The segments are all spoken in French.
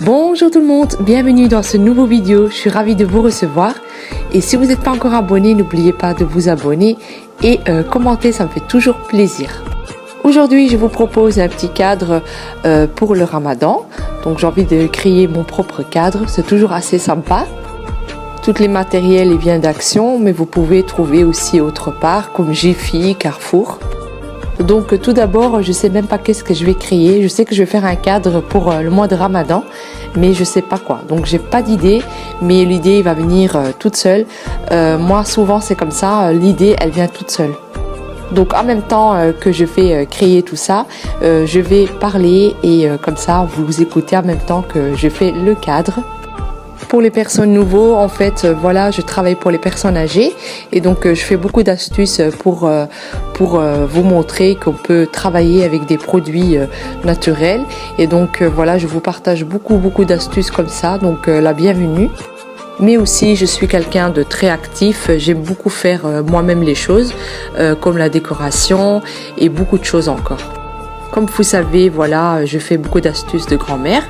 Bonjour tout le monde, bienvenue dans ce nouveau vidéo, je suis ravie de vous recevoir et si vous n'êtes pas encore abonné, n'oubliez pas de vous abonner et commenter, ça me fait toujours plaisir. Aujourd'hui, je vous propose un petit cadre pour le Ramadan, donc j'ai envie de créer mon propre cadre, c'est toujours assez sympa. Tous les matériels ils viennent d'Action, mais vous pouvez trouver aussi autre part comme Jiffy, Carrefour. Donc tout d'abord, je sais même pas qu'est-ce que je vais créer. Je sais que je vais faire un cadre pour le mois de Ramadan, mais je sais pas quoi. Donc j'ai pas d'idée, mais l'idée va venir toute seule. Moi souvent c'est comme ça, l'idée elle vient toute seule. Donc en même temps que je vais créer tout ça, je vais parler et comme ça vous écoutez en même temps que je fais le cadre. Pour les personnes nouveaux, en fait, voilà, je travaille pour les personnes âgées et donc je fais beaucoup d'astuces pour vous montrer qu'on peut travailler avec des produits naturels et donc voilà, je vous partage beaucoup d'astuces comme ça, donc la bienvenue. Mais aussi, je suis quelqu'un de très actif, j'aime beaucoup faire moi-même les choses, comme la décoration et beaucoup de choses encore. Comme vous savez, voilà, je fais beaucoup d'astuces de grand-mère,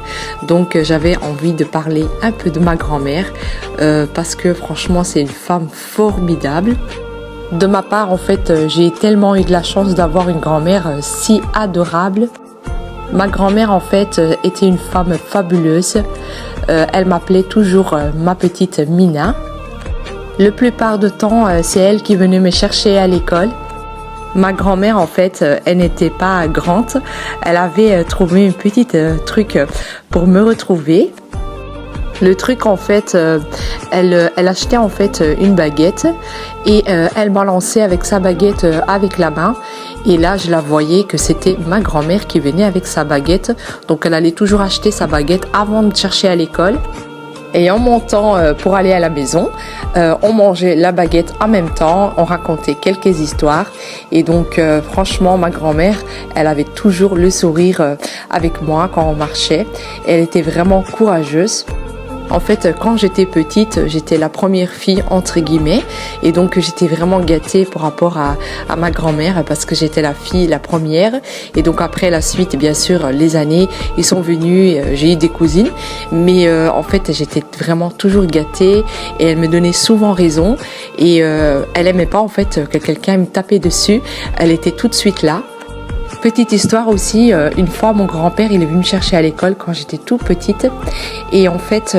donc j'avais envie de parler un peu de ma grand-mère parce que franchement, c'est une femme formidable. De ma part, en fait, j'ai tellement eu de la chance d'avoir une grand-mère si adorable. Ma grand-mère, en fait, était une femme fabuleuse. Elle m'appelait toujours ma petite Mina. La plupart du temps, c'est elle qui venait me chercher à l'école. Ma grand-mère, en fait, elle n'était pas grande. Elle avait trouvé un petit truc pour me retrouver. Le truc, en fait, elle achetait en fait une baguette et elle balançait avec sa baguette avec la main. Et là, je la voyais que c'était ma grand-mère qui venait avec sa baguette. Donc, elle allait toujours acheter sa baguette avant de chercher à l'école. Et en montant pour aller à la maison, on mangeait la baguette en même temps, on racontait quelques histoires. Et donc franchement, ma grand-mère, elle avait toujours le sourire avec moi quand on marchait. Elle était vraiment courageuse. En fait, quand j'étais petite, j'étais la première fille entre guillemets et donc j'étais vraiment gâtée par rapport à ma grand-mère parce que j'étais la première et donc après la suite, bien sûr, les années, ils sont venus, j'ai eu des cousines mais en fait, j'étais vraiment toujours gâtée et elle me donnait souvent raison et elle aimait pas en fait que quelqu'un me tapait dessus, elle était tout de suite là. Petite histoire aussi, une fois mon grand-père il est venu me chercher à l'école quand j'étais toute petite et en fait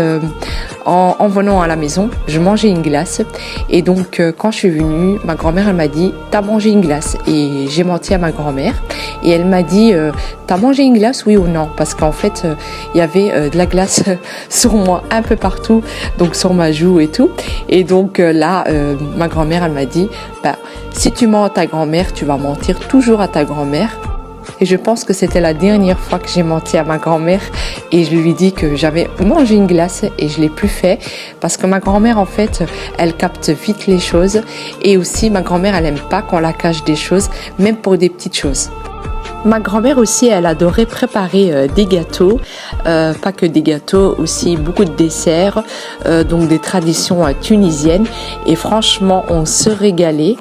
en venant à la maison je mangeais une glace et donc quand je suis venue ma grand-mère elle m'a dit t'as mangé une glace et j'ai menti à ma grand-mère et elle m'a dit t'as mangé une glace oui ou non parce qu'en fait il y avait de la glace sur moi un peu partout donc sur ma joue et tout et donc là ma grand-mère elle m'a dit bah si tu mens à ta grand-mère tu vas mentir toujours à ta grand-mère. Et je pense que c'était la dernière fois que j'ai menti à ma grand-mère et je lui ai dit que j'avais mangé une glace et je l'ai plus fait parce que ma grand-mère en fait elle capte vite les choses et aussi ma grand-mère elle aime pas qu'on la cache des choses même pour des petites choses. Ma grand-mère aussi, elle adorait préparer des gâteaux, pas que des gâteaux, aussi beaucoup de desserts, donc des traditions tunisiennes et franchement on se régalait.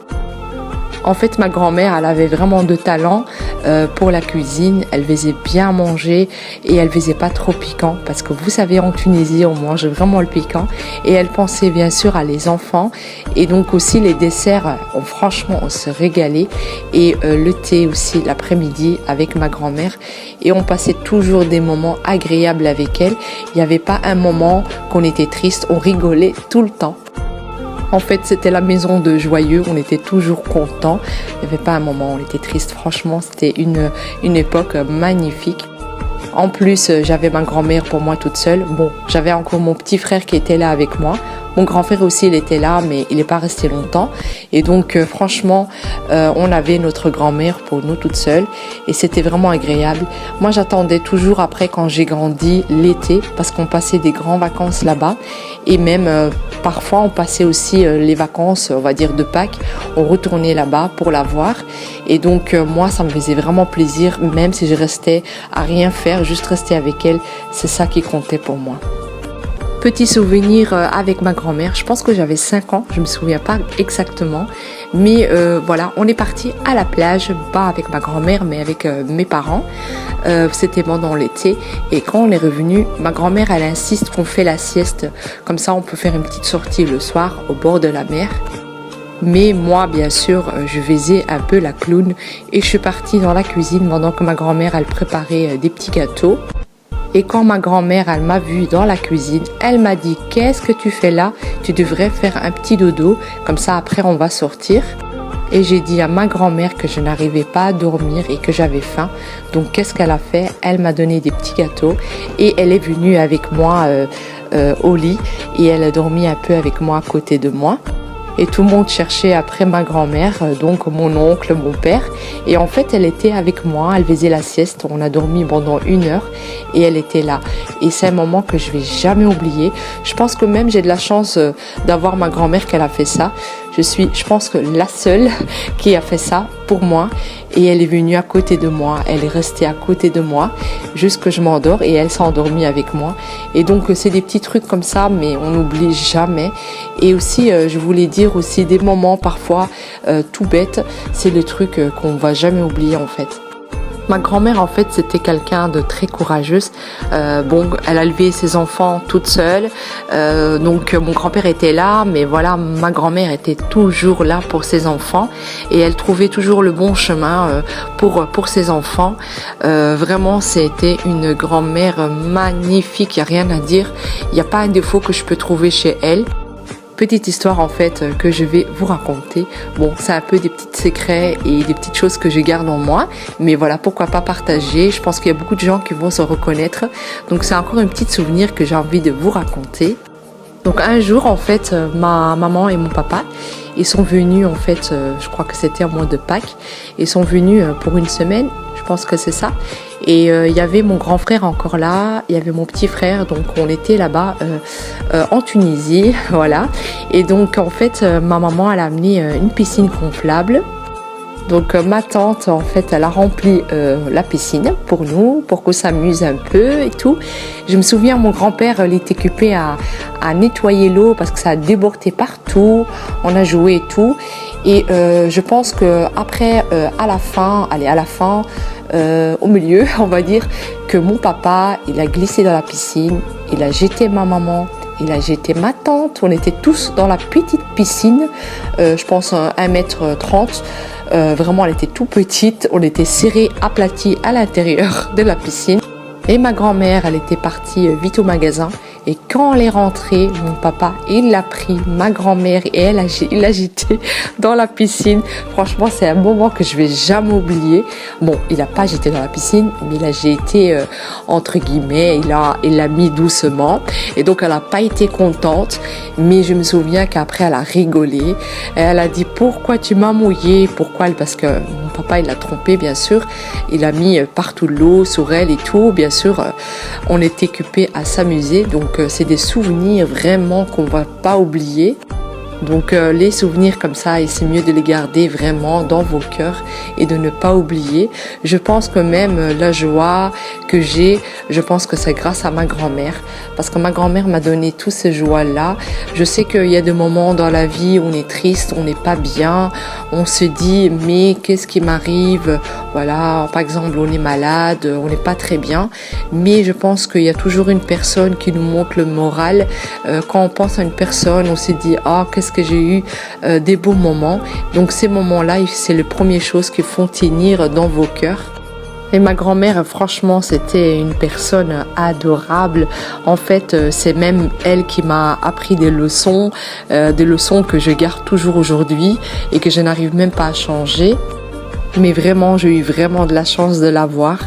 En fait, ma grand-mère, elle avait vraiment de talent pour la cuisine. Elle faisait bien manger et elle faisait pas trop piquant parce que vous savez, en Tunisie, on mange vraiment le piquant. Et elle pensait bien sûr à les enfants et donc aussi les desserts. Franchement, on se régalait et le thé aussi l'après-midi avec ma grand-mère et on passait toujours des moments agréables avec elle. Il n'y avait pas un moment qu'on était triste, on rigolait tout le temps. En fait, c'était la maison de joyeux, on était toujours contents. Il n'y avait pas un moment où on était triste. Franchement, c'était une époque magnifique. En plus, j'avais ma grand-mère pour moi toute seule. Bon, j'avais encore mon petit frère qui était là avec moi. Mon grand frère aussi, il était là, mais il n'est pas resté longtemps. Et donc, franchement, on avait notre grand-mère pour nous toute seule. Et c'était vraiment agréable. Moi, j'attendais toujours après, quand j'ai grandi, l'été, parce qu'on passait des grandes vacances là-bas. Et même, parfois, on passait aussi les vacances, on va dire, de Pâques. On retournait là-bas pour la voir. Et donc, moi, ça me faisait vraiment plaisir, même si je restais à rien faire, juste rester avec elle. C'est ça qui comptait pour moi. Petit souvenir avec ma grand-mère, je pense que j'avais 5 ans, je me souviens pas exactement, mais voilà, on est parti à la plage, pas avec ma grand-mère mais avec mes parents, c'était pendant l'été, et quand on est revenu, ma grand-mère elle insiste qu'on fait la sieste, comme ça on peut faire une petite sortie le soir au bord de la mer. Mais moi, bien sûr, je faisais un peu la clown et je suis partie dans la cuisine pendant que ma grand-mère elle préparait des petits gâteaux. Et quand ma grand-mère, elle m'a vue dans la cuisine, elle m'a dit « Qu'est-ce que tu fais là? Tu devrais faire un petit dodo, comme ça après on va sortir. » Et j'ai dit à ma grand-mère que je n'arrivais pas à dormir et que j'avais faim. Donc qu'est-ce qu'elle a fait? Elle m'a donné des petits gâteaux et elle est venue avec moi au lit et elle a dormi un peu avec moi à côté de moi. Et tout le monde cherchait après ma grand-mère, donc mon oncle, mon père. Et en fait, elle était avec moi, elle faisait la sieste. On a dormi pendant 1 heure et elle était là. Et c'est un moment que je vais jamais oublier. Je pense que même j'ai de la chance d'avoir ma grand-mère qu'elle a fait ça. Je pense que la seule qui a fait ça pour moi. Et elle est venue à côté de moi, elle est restée à côté de moi jusqu'à ce que je m'endors et elle s'est endormie avec moi. Et donc c'est des petits trucs comme ça, mais on n'oublie jamais. Et aussi, je voulais dire aussi des moments parfois tout bêtes, c'est le truc qu'on va jamais oublier en fait. Ma grand-mère, en fait, c'était quelqu'un de très courageuse. Elle a élevé ses enfants toute seule. Donc, mon grand-père était là, mais voilà, ma grand-mère était toujours là pour ses enfants et elle trouvait toujours le bon chemin pour ses enfants. Vraiment, c'était une grand-mère magnifique. Il n'y a rien à dire. Il n'y a pas un défaut que je peux trouver chez elle. Petite histoire en fait que je vais vous raconter. Bon, c'est un peu des petits secrets et des petites choses que je garde en moi, mais voilà, pourquoi pas partager. Je pense qu'il y a beaucoup de gens qui vont se reconnaître. Donc c'est encore un petit souvenir que j'ai envie de vous raconter. Donc un jour en fait, ma maman et mon papa, ils sont venus en fait, je crois que c'était au mois de Pâques, ils sont venus pour 1 semaine, je pense que c'est ça. Et il y avait mon grand frère encore là, il y avait mon petit frère, donc on était là-bas en Tunisie, voilà. Et donc en fait, ma maman elle a amené une piscine gonflable. Donc ma tante en fait elle a rempli la piscine pour nous, pour qu'on s'amuse un peu et tout. Je me souviens mon grand-père il était occupé à nettoyer l'eau parce que ça a débordé partout, on a joué et tout. Et je pense que après à la fin, au milieu on va dire que mon papa il a glissé dans la piscine, il a jeté ma maman, il a jeté ma tante, on était tous dans la petite piscine, je pense 1,30 m, vraiment elle était tout petite, on était serrés, aplatis à l'intérieur de la piscine. Et ma grand-mère, elle était partie vite au magasin. Et quand elle est rentrée, mon papa, il l'a pris, ma grand-mère, et il l'a jeté dans la piscine. Franchement, c'est un moment que je vais jamais oublier. Bon, il l'a pas jeté dans la piscine, mais il a jeté, entre guillemets, il l'a mis doucement. Et donc, elle a pas été contente. Mais je me souviens qu'après, elle a rigolé. Et elle a dit, pourquoi tu m'as mouillé? Pourquoi? Parce que mon papa, il l'a trompé, bien sûr. Il a mis partout de l'eau sur elle et tout. Bien sûr, on était occupés à s'amuser. Donc, c'est des souvenirs vraiment qu'on ne va pas oublier. Donc les souvenirs comme ça, et c'est mieux de les garder vraiment dans vos cœurs et de ne pas oublier. Je pense que même la joie que j'ai, je pense que c'est grâce à ma grand-mère. Parce que ma grand-mère m'a donné toutes ces joies-là. Je sais qu'il y a des moments dans la vie où on est triste, on n'est pas bien. On se dit, mais qu'est-ce qui m'arrive? Voilà, par exemple, on est malade, on n'est pas très bien. Mais je pense qu'il y a toujours une personne qui nous montre le moral. Quand on pense à une personne, on se dit, ah, qu'est-ce que j'ai eu des beaux moments. Donc ces moments-là, c'est les premières choses qui font tenir dans vos cœurs. Et ma grand-mère, franchement, c'était une personne adorable. En fait, c'est même elle qui m'a appris des leçons que je garde toujours aujourd'hui et que je n'arrive même pas à changer. Mais vraiment, j'ai eu vraiment de la chance de la voir.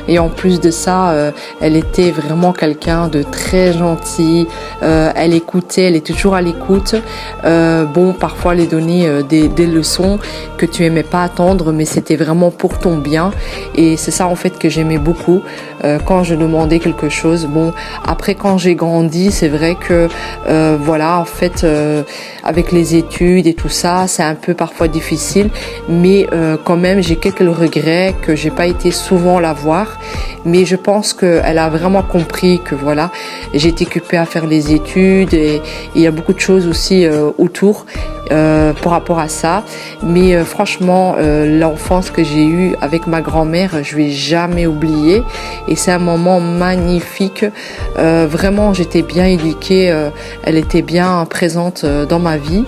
Et en plus de ça, elle était vraiment quelqu'un de très gentil. Elle écoutait, elle est toujours à l'écoute. Bon, parfois, elle donnait des leçons que tu aimais pas attendre, mais c'était vraiment pour ton bien. Et c'est ça, en fait, que j'aimais beaucoup quand je demandais quelque chose. Bon, après, quand j'ai grandi, c'est vrai que, voilà, en fait, avec les études et tout ça, c'est un peu parfois difficile. Mais quand même, même j'ai quelques regrets que j'ai pas été souvent la voir, mais je pense qu'elle a vraiment compris que voilà, j'étais occupée à faire les études et il y a beaucoup de choses aussi autour par rapport à ça. Mais franchement, l'enfance que j'ai eue avec ma grand-mère, je vais jamais oublier et c'est un moment magnifique. Vraiment, j'étais bien éduquée, elle était bien présente dans ma vie.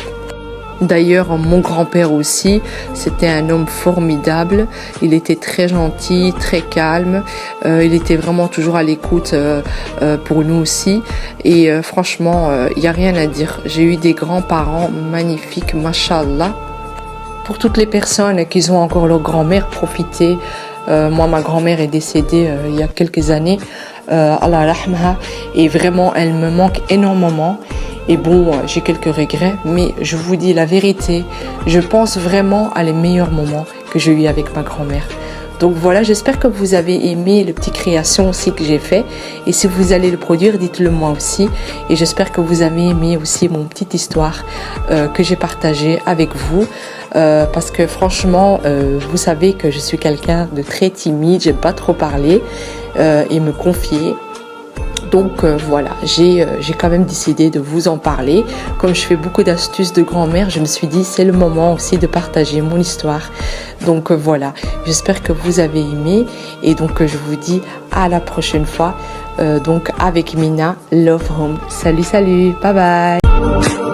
D'ailleurs, mon grand-père aussi, c'était un homme formidable. Il était très gentil, très calme. Il était vraiment toujours à l'écoute pour nous aussi. Et franchement, il n'y a rien à dire. J'ai eu des grands-parents magnifiques, mashallah. Pour toutes les personnes qui ont encore leur grand-mère, profitez. Moi, ma grand-mère est décédée il y a quelques années. Allah rahmaha. Et vraiment, elle me manque énormément. Et bon, j'ai quelques regrets, mais je vous dis la vérité, je pense vraiment à les meilleurs moments que j'ai eu avec ma grand-mère. Donc voilà, j'espère que vous avez aimé les petites créations aussi que j'ai fait. Et si vous allez le produire, dites-le moi aussi. Et j'espère que vous avez aimé aussi mon petite histoire que j'ai partagée avec vous. Parce que franchement, vous savez que je suis quelqu'un de très timide, j'aime pas trop parler et me confier. Donc voilà, j'ai quand même décidé de vous en parler. Comme je fais beaucoup d'astuces de grand-mère, je me suis dit c'est le moment aussi de partager mon histoire. Donc voilà, j'espère que vous avez aimé et donc je vous dis à la prochaine fois. Donc avec Mina, Love Home. Salut, bye bye.